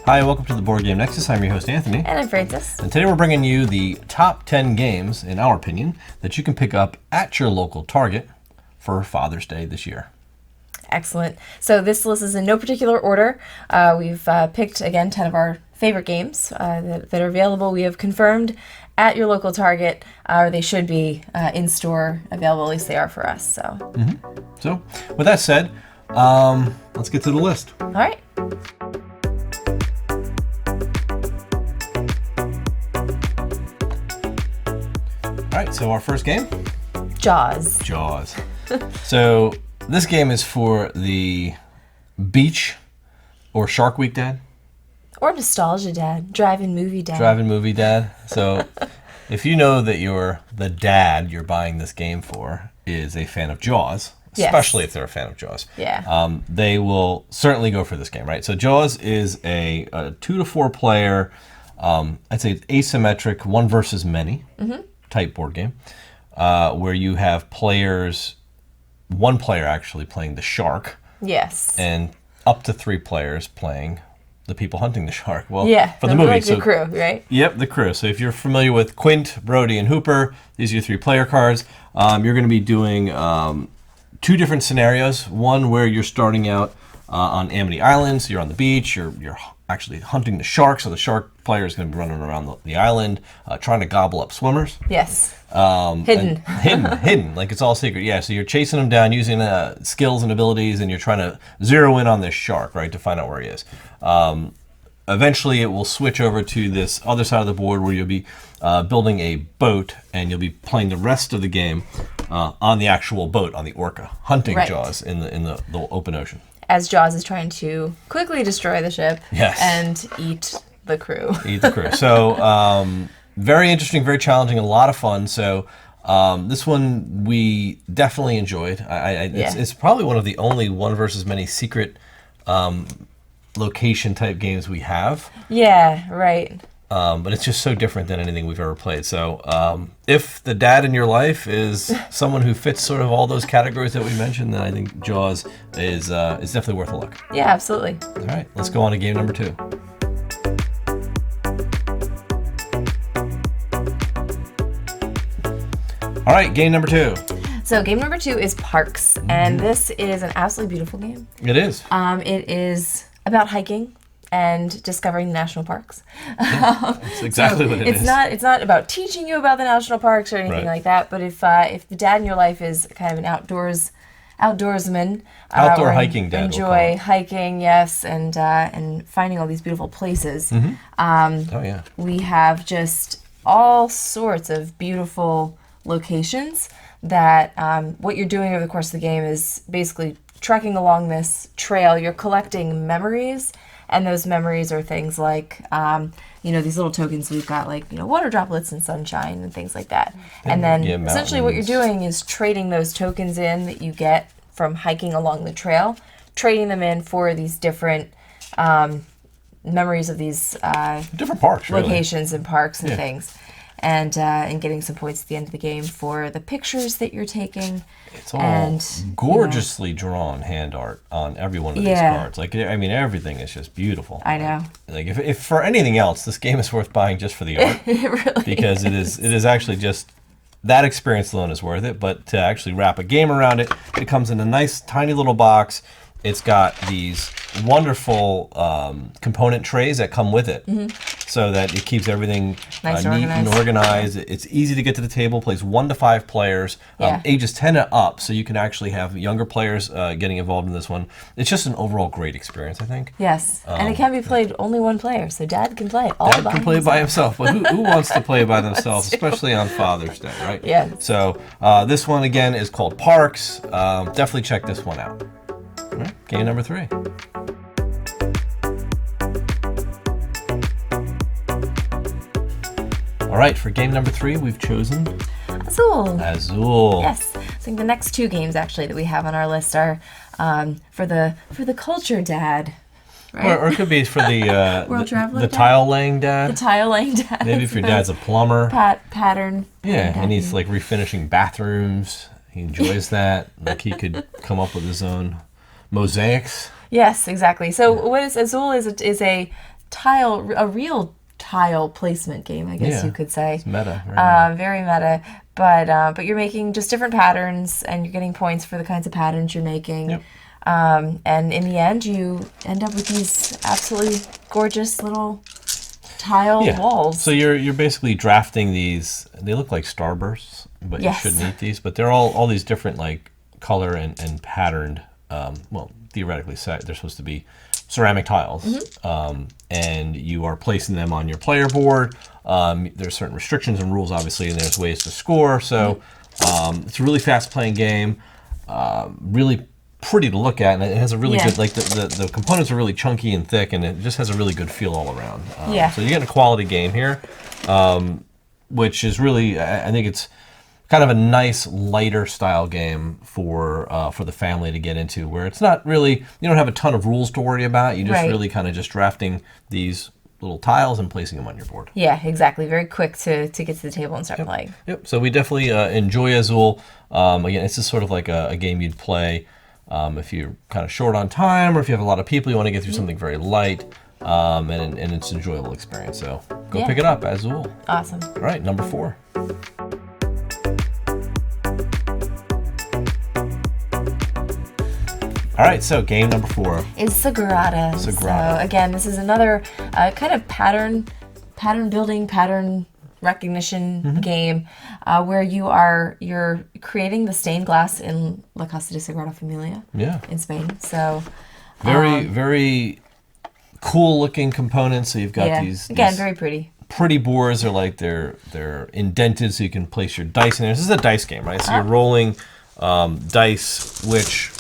Hi, welcome to the Board Game Nexus. I'm your host, Anthony. And I'm Francis. And today we're bringing you the top 10 games, in our opinion, that you can pick up at your local Target for Father's Day this year. Excellent. So this list is in no particular order. We've picked, again, 10 of our favorite games that are available. We have confirmed at your local Target, or they should be in-store available, at least they are for us. So, So, with that said, let's get to the list. All right. All right, so our first game? Jaws. Jaws. So, this game is for the beach or Shark Week dad. Or nostalgia dad. Drive-in movie dad. Drive-in movie dad. So, if you know that the dad you're buying this game for is a fan of Jaws, especially if they're a fan of Jaws, they will certainly go for this game, right? So Jaws is a 2 to 4 player, I'd say it's asymmetric, one versus many type board game, where you have one player actually playing the shark. Yes. And up to 3 players playing the people hunting the shark. Well, for the they're movie. Like the crew, right? Yep, the crew. So if you're familiar with Quint, Brody, and Hooper, these are your 3 player cards. You're going to be doing 2 different scenarios. One where you're starting out on Amity Island, so you're on the beach, you're actually hunting the shark, so the shark player is going to be running around the island trying to gobble up swimmers. Yes. Hidden, like it's all secret. Yeah, so you're chasing them down using skills and abilities, and you're trying to zero in on this shark, right, to find out where he is. Eventually, it will switch over to this other side of the board where you'll be building a boat, and you'll be playing the rest of the game on the actual boat, on the orca, hunting Jaws in the open ocean. As Jaws is trying to quickly destroy the ship and eat the crew. So, very interesting, very challenging, a lot of fun. So, this one we definitely enjoyed. It's probably one of the only one versus many secret location type games we have. Yeah, right. But it's just so different than anything we've ever played. So if the dad in your life is someone who fits sort of all those categories that we mentioned, then I think Jaws is definitely worth a look. Yeah, absolutely. All right, let's go on to game number 2. All right, game number 2. So game number 2 is Parks, and this is an absolutely beautiful game. It is. It is about hiking and discovering the national parks. That's exactly what it is. It's not about teaching you about the national parks or anything like that. But if the dad in your life is kind of an outdoorsman, outdoor hiking dad, enjoy hiking, yes, and finding all these beautiful places. We have just all sorts of beautiful locations that what you're doing over the course of the game is basically trekking along this trail. You're collecting memories. And those memories are things like, these little tokens we've got, like, water droplets and sunshine and things like that. And then essentially what you're doing is trading those tokens in that you get from hiking along the trail, trading them in for these different memories of these different parks, locations and parks and things. And getting some points at the end of the game for the pictures that you're taking. It's all gorgeously drawn hand art on every one of these cards. Like, I mean, everything is just beautiful. I know. Like, if for anything else, this game is worth buying just for the art. It really because is. It is actually just, that experience alone is worth it. But to actually wrap a game around it, it comes in a nice, tiny little box. It's got these wonderful component trays that come with it, so that it keeps everything nice neat and organized. It's easy to get to the table. Plays 1 to 5 players, ages 10 and up, so you can actually have younger players getting involved in this one. It's just an overall great experience, I think. Yes, and it can be played only one player, so Dad can play it all by himself. Dad can play it by himself, but who wants to play by themselves, especially on Father's Day, right? Yeah. So this one, again, is called Parks. Definitely check this one out. All right, game number 3. All right, for game number 3, we've chosen Azul. Yes. I think the next 2 games actually that we have on our list are for the culture dad. Right? Or it could be for the World Traveler the dad? tile laying dad. The tile laying dad. Maybe if your dad's a plumber. Pattern. Yeah, and he's like refinishing bathrooms. He enjoys that. Like he could come up with his own mosaics. Yes, exactly. So what is Azul is a a real tile placement game, I guess you could say. It's meta. Very meta. But you're making just different patterns, and you're getting points for the kinds of patterns you're making. Yep. And in the end, you end up with these absolutely gorgeous little tile walls. So you're basically drafting these. They look like starbursts, but you shouldn't eat these. But they're all these different like color and patterned. Well, theoretically, they're supposed to be ceramic tiles, and you are placing them on your player board. There's certain restrictions and rules, obviously, and there's ways to score. So it's a really fast-playing game, really pretty to look at, and it has a really good, like the components are really chunky and thick, and it just has a really good feel all around. So you're getting a quality game here, which is really, I think it's kind of a nice lighter style game for the family to get into, where it's not really, you don't have a ton of rules to worry about. You just really kind of just drafting these little tiles and placing them on your board. Yeah, exactly. Very quick to get to the table and start playing. Yep. So we definitely enjoy Azul. Again, it's just sort of like a game you'd play if you're kind of short on time, or if you have a lot of people, you want to get through something very light, and it's an enjoyable experience. So go pick it up, Azul. Awesome. All right, number 4. All right, so game number 4 is Sagrada. So again, this is another kind of pattern building, pattern recognition game where you're creating the stained glass in La Casa de Sagrada Familia in Spain. So very cool looking components. So you've got these very pretty. Pretty boards are like they're indented, so you can place your dice in there. This is a dice game, right? So you're rolling dice, which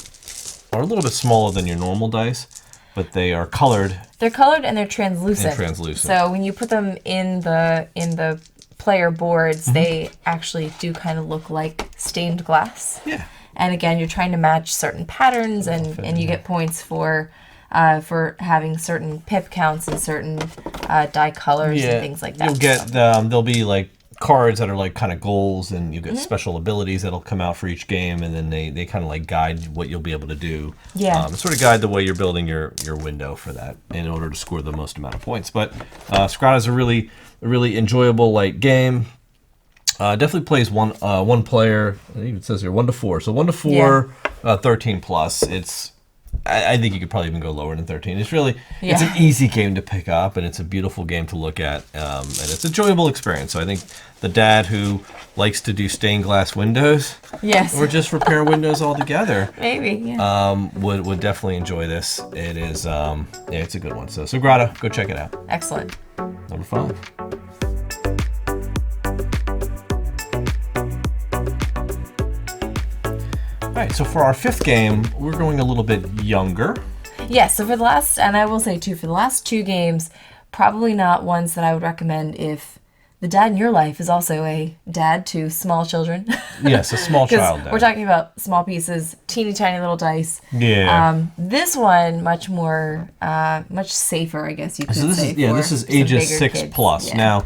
are a little bit smaller than your normal dice, but they are colored. They're colored and they're translucent. So when you put them in the player boards, they actually do kind of look like stained glass. Yeah. And again, you're trying to match certain patterns, and you get points for having certain pip counts and certain die colors and things like that. You'll get there'll be like cards that are like kind of goals, and you get special abilities that'll come out for each game, and then they kind of like guide what you'll be able to do. Sort of guide the way you're building your window for that in order to score the most amount of points. But Sagrada is a really enjoyable light game. Definitely plays one player. I think it says here 1 to 4. So 1 to 4, 13 plus. I think you could probably even go lower than 13. It's really, it's an easy game to pick up, and it's a beautiful game to look at, and it's an enjoyable experience. So I think the dad who likes to do stained glass windows, or just repair windows altogether, would definitely enjoy this. It is, it's a good one. So Sagrada, go check it out. Excellent. Number 5. All right, so for our 5th game, we're going a little bit younger. Yes, so for the last 2 games, probably not ones that I would recommend if the dad in your life is also a dad to small children. Yes, a small child dad. We're talking about small pieces, teeny tiny little dice. Yeah. This one, much more, much safer, I guess you could say. This is ages 6 plus. Yeah.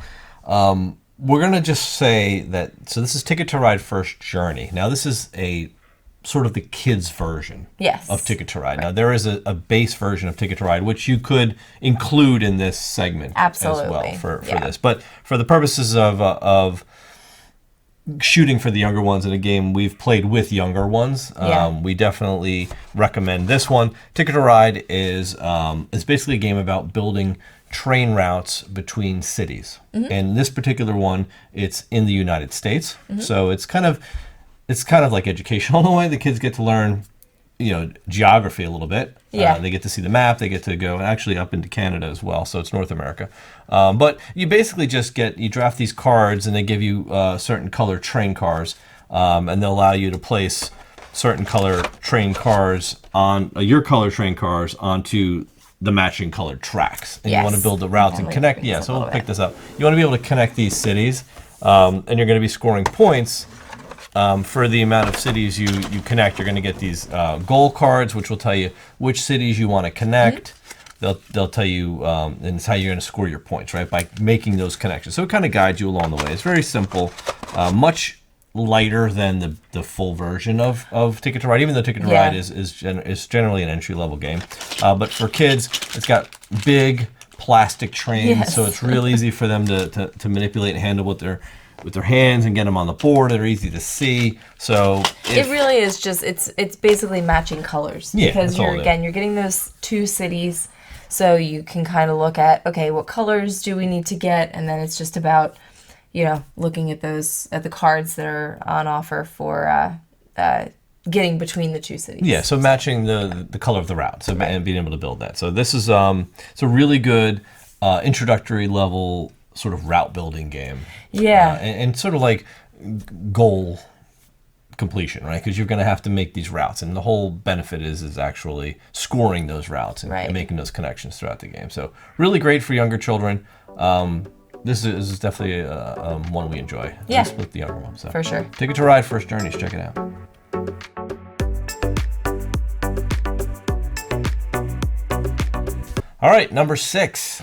Now, we're going to just say that, so this is Ticket to Ride First Journey. Now, this is a sort of the kids version of Ticket to Ride. Right. Now, there is a base version of Ticket to Ride, which you could include in this segment as well for this. But for the purposes of shooting for the younger ones in a game we've played with younger ones, we definitely recommend this one. Ticket to Ride is basically a game about building train routes between cities. And this particular one, it's in the United States. So it's kind of like educational in a way. The kids get to learn, geography a little bit. They get to see the map. They get to go actually up into Canada as well. So it's North America. But you basically just you draft these cards, and they give you certain color train cars, and they'll allow you to place certain color train cars on your color train cars onto the matching colored tracks. And you want to build the routes and connect. Yeah, so we'll pick this up. You want to be able to connect these cities, and you're going to be scoring points. For the amount of cities you connect. You're going to get these goal cards, which will tell you which cities you want to connect. They'll tell you, and it's how you're going to score your points, right? By making those connections. So it kind of guides you along the way. It's very simple, much lighter than the full version of Ticket to Ride, even though Ticket to Ride is generally an entry-level game. But for kids, it's got big plastic trains, so it's real easy for them to manipulate and handle with their hands and get them on the board. They're easy to see. So it really is just it's basically matching colors, because you're getting those two cities, so you can kind of look at, okay, what colors do we need to get, and then it's just about looking at the cards that are on offer for getting between the two cities. Yeah, so matching the color of the route, and being able to build that. So this is it's a really good introductory level sort of route building game. Yeah. And sort of like goal completion, right? Because you're going to have to make these routes, and the whole benefit is actually scoring those routes and making those connections throughout the game. So really great for younger children. This is definitely one we enjoy. Yeah. Just with the younger ones. So. For sure. Ticket to Ride, First Journeys. Check it out. All right, number 6,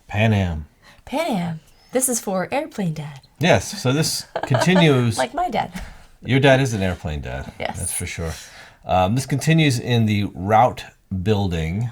Pan Am. Pan Am. This is for Airplane Dad. Yes, so this continues. Like my dad. Your dad is an airplane dad. Yes. That's for sure. This continues in the route building.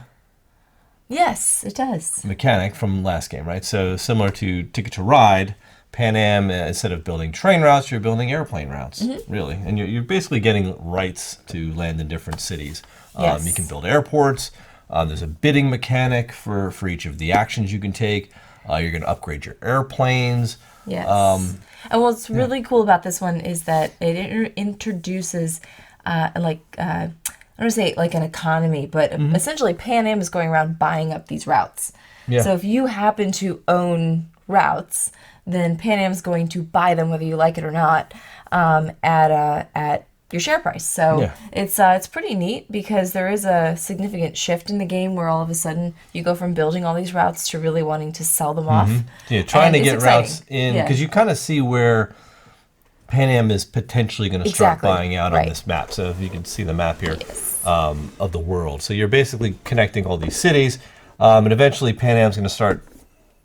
Yes, it does. Mechanic from last game, right? So similar to Ticket to Ride, Pan Am, instead of building train routes, you're building airplane routes, really. And you're basically getting rights to land in different cities. Yes. You can build airports. There's a bidding mechanic for each of the actions you can take. You're going to upgrade your airplanes. Yes. And what's really cool about this one is that it introduces, I don't want to say like an economy, but essentially Pan Am is going around buying up these routes. Yeah. So if you happen to own routes, then Pan Am is going to buy them whether you like it or not at your share price. So it's pretty neat, because there is a significant shift in the game where all of a sudden you go from building all these routes to really wanting to sell them off. Yeah, trying to get routes in, because you kind of see where Pan Am is potentially going to start buying out on this map. So if you can see the map here of the world. So you're basically connecting all these cities, and eventually Pan Am's going to start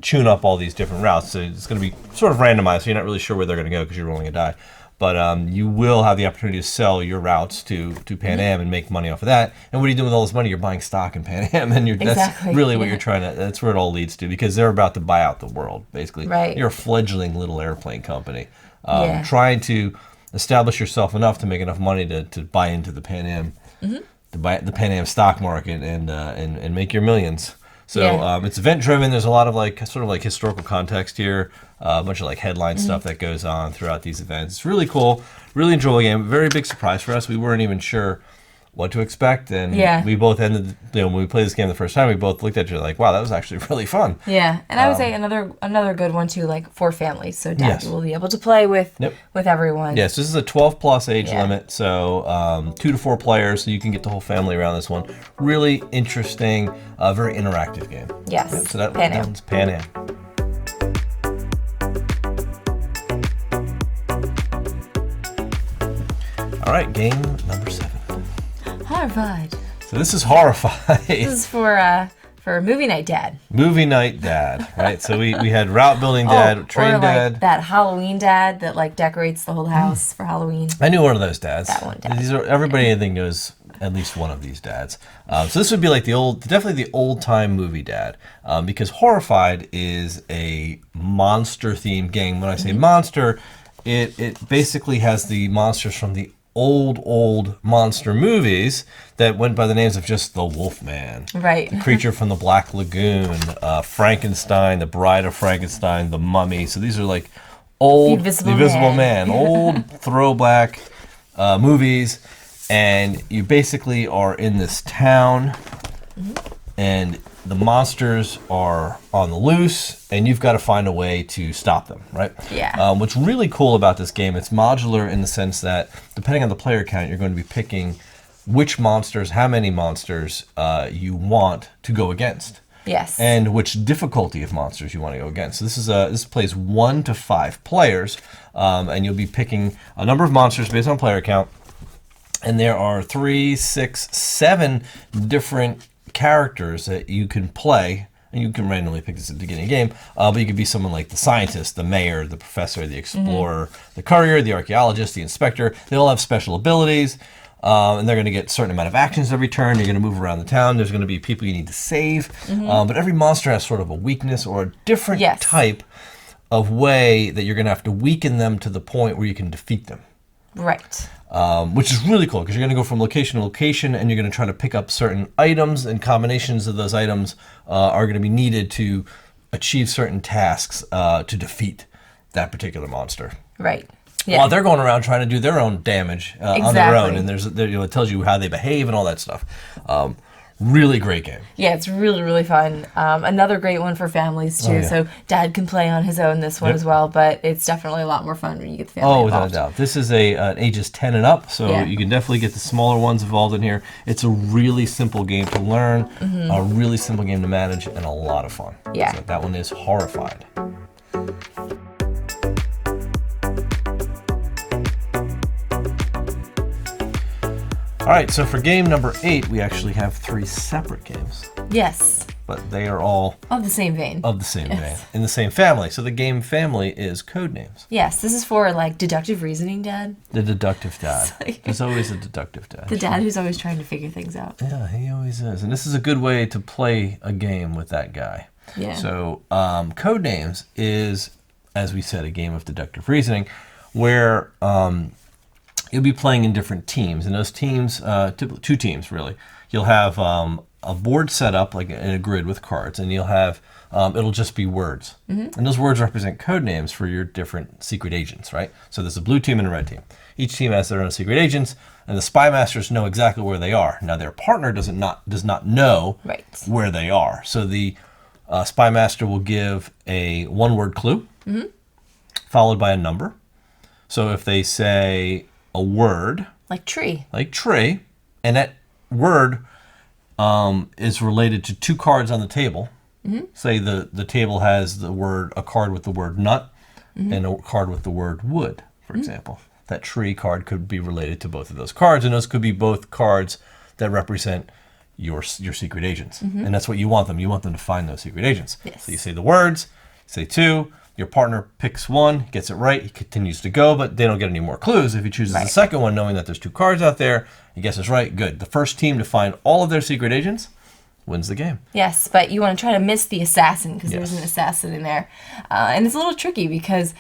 chewing up all these different routes. So it's going to be sort of randomized, so you're not really sure where they're going to go because you're rolling a die. But you will have the opportunity to sell your routes to Pan Am and make money off of that. And what are you doing with all this money? You're buying stock in Pan Am, and that's really what you're trying to. That's where it all leads to, because they're about to buy out the world, basically. Right. You're a fledgling little airplane company, trying to establish yourself enough to make enough money to buy into the Pan Am, to buy the Pan Am stock market and make your millions. So it's event driven. There's a lot of sort of historical context here, a bunch of headline stuff that goes on throughout these events. It's really cool, really enjoyable game. Very big surprise for us. We weren't even sure what to expect, and we both ended. When we played this game the first time, we both looked at each other like, "Wow, that was actually really fun." Yeah, and I would say another good one too, for families. So Dad will be able to play with everyone. Yes, this is a 12+ age limit, so 2 to 4 players, so you can get the whole family around this one. Really interesting, very interactive game. Yes. So that one's Pan Am. All right, game number 7. Horrified. So this is Horrified. This is for Movie Night Dad. Movie Night Dad, right? So we had route building dad, train dad. That Halloween dad that decorates the whole house for Halloween. I knew one of those dads. That one dad. Everybody I think knows at least one of these dads. So this would be definitely the old time movie dad, because Horrified is a monster themed game. When I say monster, it basically has the monsters from the old monster movies that went by the names of just the Wolfman, right? The Creature from the Black Lagoon, Frankenstein, the Bride of Frankenstein, the Mummy. So these are old The Invisible Man, old throwback movies, and you basically are in this town, and the monsters are on the loose, and you've got to find a way to stop them, right? Yeah. What's really cool about this game, it's modular in the sense that depending on the player count, you're going to be picking which monsters, how many monsters you want to go against. Yes. And which difficulty of monsters you want to go against. So this plays 1 to 5 players, and you'll be picking a number of monsters based on player count. And there are 3, 6, 7 different characters that you can play, and you can randomly pick this at the beginning of the game, but you could be someone like the scientist, the mayor, the professor, the explorer, the courier, the archaeologist, the inspector. They all have special abilities. and they're going to get a certain amount of actions every turn. You're going to move around the town. There's going to be people you need to save. But every monster has sort of a weakness or a different type of way that you're going to have to weaken them to the point where you can defeat them. Right. Which is really cool because you're going to go from location to location and you're going to try to pick up certain items, and combinations of those items are going to be needed to achieve certain tasks to defeat that particular monster. Right. Yeah. While they're going around trying to do their own damage on their own, and it tells you how they behave and all that stuff. Really great game. Yeah, it's really, really fun. Another great one for families, too. So Dad can play on his own this one as well, but it's definitely a lot more fun when you get the family involved. Without a doubt. This is ages 10 and up, so you can definitely get the smaller ones involved in here. It's a really simple game to learn, a really simple game to manage, and a lot of fun. Yeah. So that one is Horrified. All right, so for game number 8, we actually have 3 separate games. Yes. But they are all... Of the same vein. Of the same vein. In the same family. So the game family is Codenames. Yes, this is for, deductive reasoning, Dad. The deductive dad. There's always a deductive dad. The dad who's always trying to figure things out. Yeah, he always is. And this is a good way to play a game with that guy. Yeah. So Codenames is, as we said, a game of deductive reasoning where... you'll be playing in different teams, and those teams, 2 teams really. You'll have a board set up like in a grid with cards, and you'll have it'll just be words, and those words represent code names for your different secret agents, right? So there's a blue team and a red team. Each team has their own secret agents, and the spy masters know exactly where they are. Now their partner does not know where they are, so the spy master will give a 1-word clue, followed by a number. So if they say a word like tree, and that word is related to 2 cards on the table. Say the table has a card with the word nut and a card with the word wood, for example. That tree card could be related to both of those cards, and those could be both cards that represent your secret agents. And that's what you want them. You want them to find those secret agents. Yes. So you say the words, say 2. Your partner picks 1, gets it right, he continues to go, but they don't get any more clues. If he chooses the second one, knowing that there's 2 cards out there, he guesses right, good. The first team to find all of their secret agents wins the game. Yes, but you want to try to miss the assassin, because there's an assassin in there. And it's a little tricky, because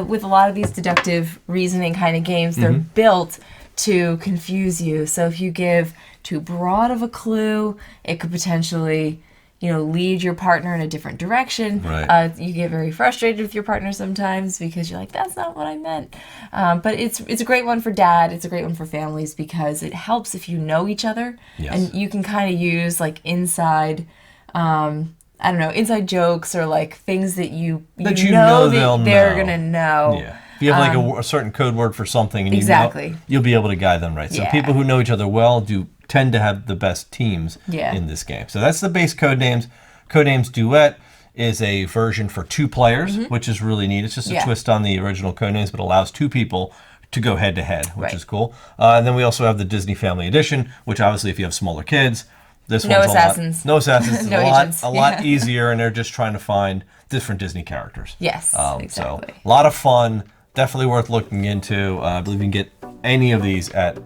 with a lot of these deductive reasoning kind of games, they're built to confuse you. So if you give too broad of a clue, it could potentially... lead your partner in a different direction. Right. You get very frustrated with your partner sometimes because you're like, that's not what I meant. But it's a great one for Dad. It's a great one for families because it helps if you know each other. Yes. And you can kind of use inside, inside jokes or things that you know that they're going to know. Yeah. If you have a certain code word for something and you'll be able to guide them right. So people who know each other well tend to have the best teams in this game. So that's the base Codenames. Codenames Duet is a version for 2 players, which is really neat. It's just a twist on the original Codenames, but allows 2 people to go head-to-head, which is cool. And then we also have the Disney Family Edition, which obviously if you have smaller kids, this one's assassins. No assassons. No a lot easier, and they're just trying to find different Disney characters. Yes, exactly. So a lot of fun. Definitely worth looking into. I believe you can get any of these at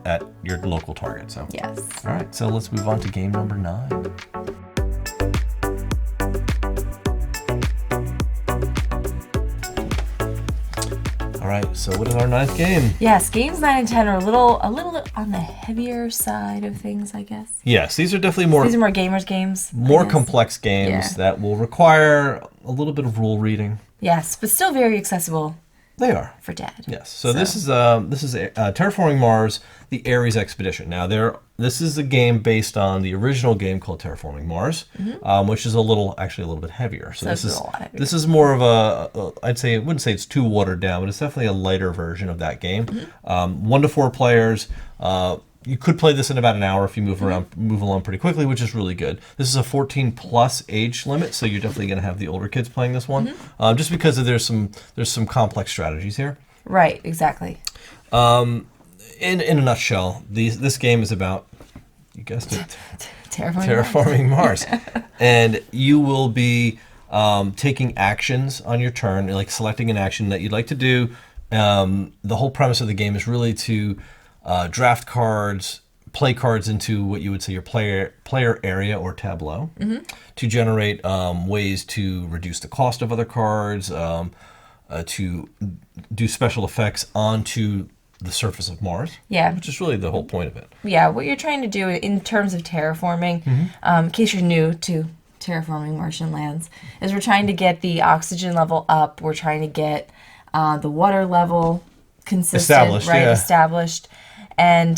your local Target. So yes. All right, so let's move on to game number 9. All right, so what is our 9th game? Yes, games 9 and 10 are a little on the heavier side of things, I guess. Yes, these are definitely more gamers games. More complex games that will require a little bit of rule reading. Yes, but still very accessible. They are. For Dad. Yes. So this is Terraforming Mars, the Ares Expedition. Now, this is a game based on the original game called Terraforming Mars, which is actually a little bit heavier. So this is more of I wouldn't say it's too watered down, but it's definitely a lighter version of that game. 1 to 4 players. You could play this in about an hour if you move along pretty quickly, which is really good. This is a 14+ age limit, so you're definitely going to have the older kids playing this one, just because there's some complex strategies here. Right, exactly. In a nutshell, this game is about, you guessed it, terraforming Mars, and you will be taking actions on your turn, like selecting an action that you'd like to do. The whole premise of the game is really to draft cards, play cards into what you would say your player area or tableau, to generate ways to reduce the cost of other cards, to do special effects onto the surface of Mars. Yeah. Which is really the whole point of it. Yeah, what you're trying to do in terms of terraforming, in case you're new to terraforming Martian lands, is we're trying to get the oxygen level up. We're trying to get the water level consistent, established, and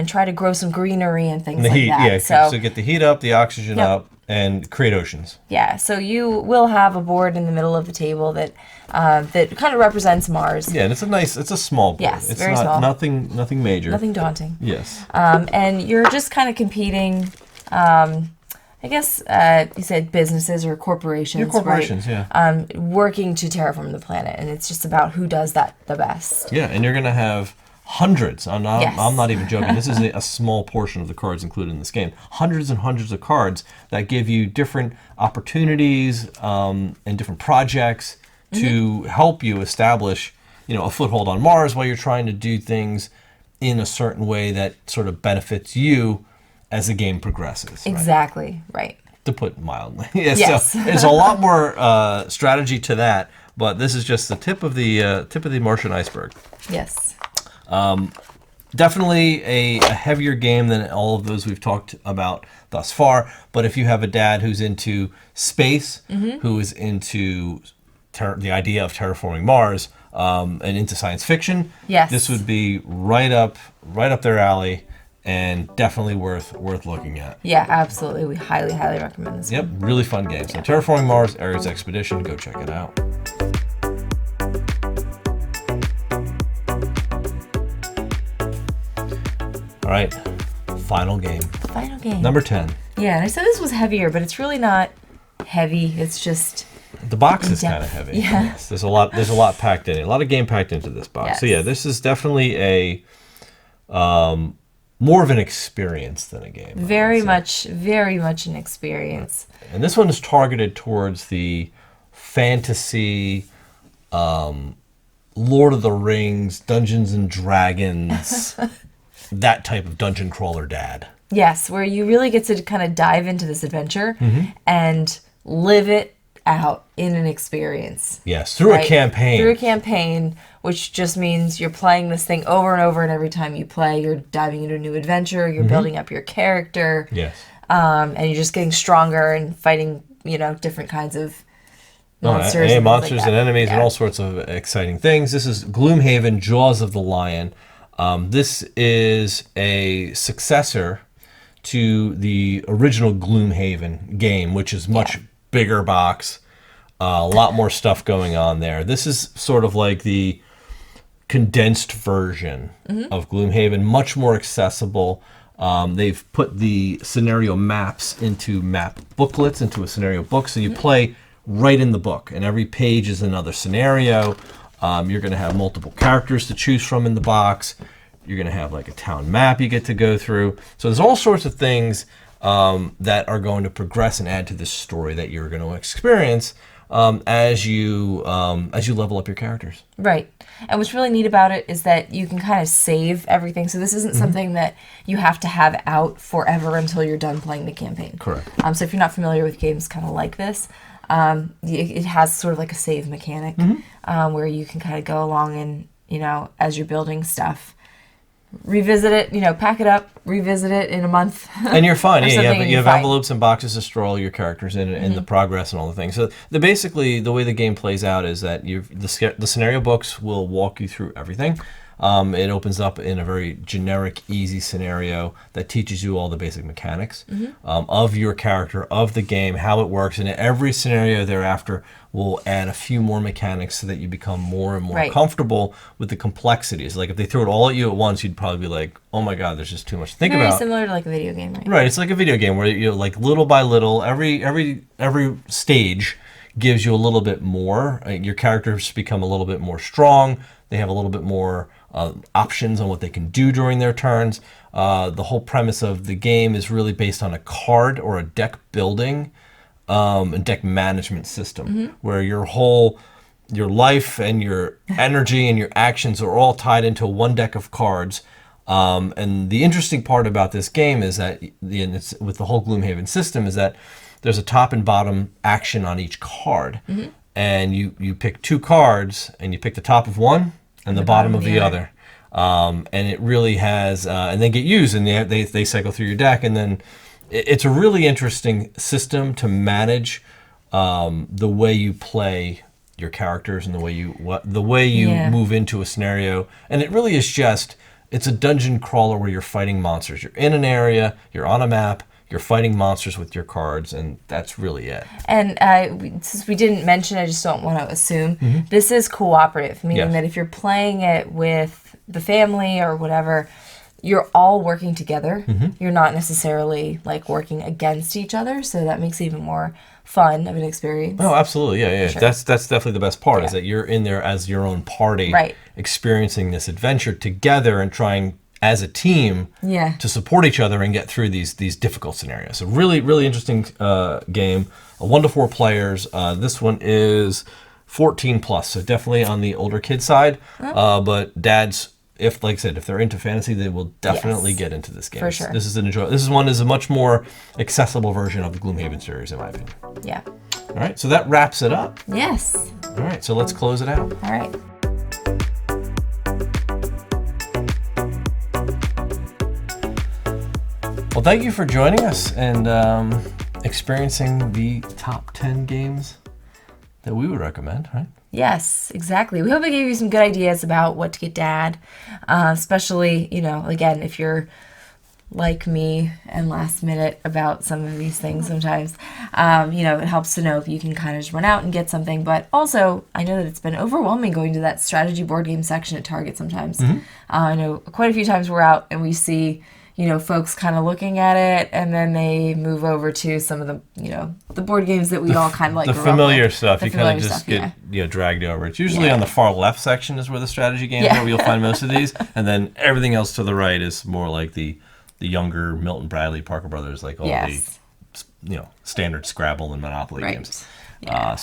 try to grow some greenery and things and the like heat, that. Yeah, so get the heat up, the oxygen up, and create oceans. Yeah, so you will have a board in the middle of the table that kind of represents Mars. Yeah, and it's a small board. Yes, it's very small. Nothing major. Nothing daunting. Yes. And you're just kind of competing. I guess you said businesses or corporations. Yeah, corporations, right? Yeah. Working to terraform the planet, and it's just about who does that the best. Yeah, and you're going to have hundreds. I'm not even joking. This is a small portion of the cards included in this game. Hundreds and hundreds of cards that give you different opportunities and different projects to help you establish, a foothold on Mars while you're trying to do things in a certain way that sort of benefits you as the game progresses. Exactly, right. To put it mildly. Yes. So there's a lot more strategy to that, but this is just the tip of the Martian iceberg. Yes. Definitely a heavier game than all of those we've talked about thus far, but if you have a dad who's into space, who is into the idea of terraforming Mars, and into science fiction, this would be right up their alley. And definitely worth looking at. Yeah, absolutely. We highly recommend this. Yep, really fun game. So Terraforming Mars, Ares Expedition, go check it out. All right, final game. Final game. Number 10. Yeah, and I said this was heavier, but it's really not heavy. It's just the box is kind of heavy. Yeah. Yes, there's a lot packed in it. A lot of game packed into this box. Yes. So yeah, this is definitely a more of an experience than a game. Very much an experience. And this one is targeted towards the fantasy, Lord of the Rings, Dungeons and Dragons, that type of dungeon crawler dad. Yes, where you really get to kind of dive into this adventure and live it out in an experience. Yes, through a campaign. Through a campaign, which just means you're playing this thing over and over, and every time you play, you're diving into a new adventure, you're building up your character. Yes. And you're just getting stronger and fighting, different kinds of monsters. Monsters and enemies and all sorts of exciting things. This is Gloomhaven, Jaws of the Lion. This is a successor to the original Gloomhaven game, which is much bigger box, a lot more stuff going on there. This is sort of like the condensed version of Gloomhaven, much more accessible. They've put the scenario maps into map booklets, into a scenario book, so you play right in the book, and every page is another scenario. You're going to have multiple characters to choose from in the box. You're going to have like a town map you get to go through. So there's all sorts of things that are going to progress and add to this story that you're going to experience as you level up your characters. Right. And what's really neat about it is that you can kind of save everything. So this isn't something that you have to have out forever until you're done playing the campaign. Correct. So if you're not familiar with games kind of like this, it has sort of like a save mechanic where you can kind of go along and, as you're building stuff, revisit it, pack it up, revisit it in a month. And you're fine. You have envelopes and boxes to store all your characters in and the progress and all the things. So basically the way the game plays out is that the scenario books will walk you through everything. It opens up in a very generic, easy scenario that teaches you all the basic mechanics of your character, of the game, how it works. And every scenario thereafter will add a few more mechanics so that you become more and more comfortable with the complexities. Like if they throw it all at you at once, you'd probably be like, oh my God, there's just too much to think about. Very similar to like a video game, right? Right, it's like a video game where like little by little, every stage gives you a little bit more. Your characters become a little bit more strong. They have a little bit more options on what they can do during their turns. The whole premise of the game is really based on a card or a deck building and deck management system, where your life and your energy and your actions are all tied into one deck of cards And the interesting part about this game is that with the whole Gloomhaven system is that there's a top and bottom action on each card. And you pick 2 cards, and you pick the top of one and the bottom of the other. And it really has, and they get used, and they cycle through your deck. And then it's a really interesting system to manage the way you play your characters and the way you move into a scenario. And it really is it's a dungeon crawler where you're fighting monsters. You're in an area, you're on a map, you're fighting monsters with your cards, and that's really it. And since we didn't mention, I just don't want to assume, this is cooperative, meaning that if you're playing it with the family or whatever, you're all working together. You're not necessarily like working against each other, so that makes it even more fun of an experience. Oh, absolutely. Yeah. Sure. That's definitely the best part, is that you're in there as your own party, experiencing this adventure together and trying as a team to support each other and get through these difficult scenarios. So really, really interesting game. 1 to 4 players. This one is 14 plus, so definitely on the older kid side. But dads, if they're into fantasy, they will definitely get into this game. For sure. This one is a much more accessible version of the Gloomhaven series, in my opinion. Yeah. All right, so that wraps it up. Yes. All right, so let's close it out. All right. Well, thank you for joining us and experiencing the top 10 games that we would recommend, right? Yes, exactly. We hope it gave you some good ideas about what to get Dad, especially, again, if you're like me and last minute about some of these things sometimes. It helps to know if you can kind of just run out and get something. But also, I know that it's been overwhelming going to that strategy board game section at Target sometimes. I know quite a few times we're out and we see folks kind of looking at it, and then they move over to some of the, the board games that we all kind of like. The familiar stuff. You kind of just get dragged over. It's usually on the far left section is where the strategy games are, where you'll find most of these, and then everything else to the right is more like the younger Milton Bradley, Parker Brothers, like all the standard Scrabble and Monopoly games. Yeah.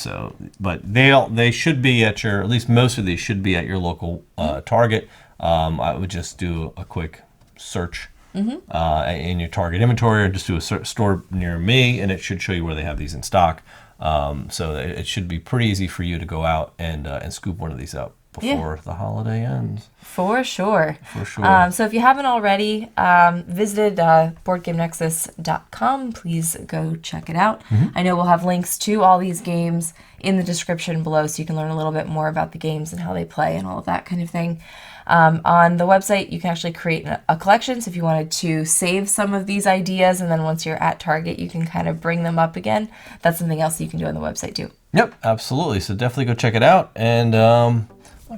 But they should be at at least most of these should be at your local Target. I would just do a quick search. In your Target inventory, or just do a store near me, and it should show you where they have these in stock. So it should be pretty easy for you to go out and scoop one of these up before the holiday ends. For sure. So if you haven't already visited BoardGameNexus.com, please go check it out. I know we'll have links to all these games in the description below, so you can learn a little bit more about the games and how they play and all of that kind of thing. On the website, you can actually create a collection. So if you wanted to save some of these ideas, and then once you're at Target, you can kind of bring them up again. That's something else you can do on the website too. Yep, absolutely. So definitely go check it out, and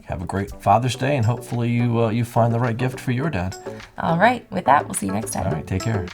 have a great Father's Day, and hopefully you find the right gift for your dad. All right. With that, we'll see you next time. All right. Take care.